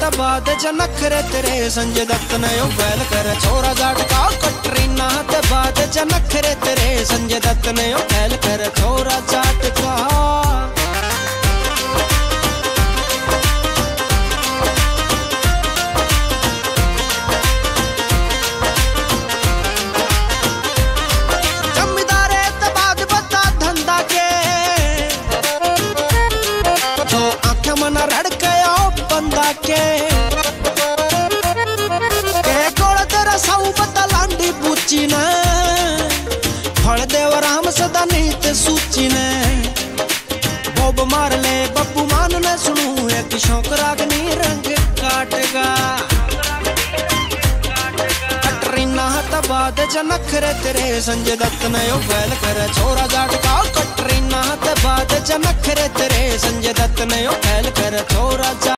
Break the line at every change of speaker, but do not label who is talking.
ते बाद च नखरे तेरे संजय दत्त ने ओ बैल कर छोरा जाट का। कटरीना ते बाद च नखरे तेरे संजय दत्त ने ओ बैल कर छोरा जाट का। मन रड़कया बंदा के गोल तेरा साऊ बता लांडी पूची ने फल देव राम सदा नीत सूची ने। बोब मार ले बब्बू मान ने सुनू एक शौक रागनी रंग काटगा। कटरीना बाद च नखरे तेरे संजय दत्त ने ओ बैल कर छोरा जाट का। कटरीना बाद च नखरे तेरे संजय दत्त ने ओ बैल कर छोरा जाट।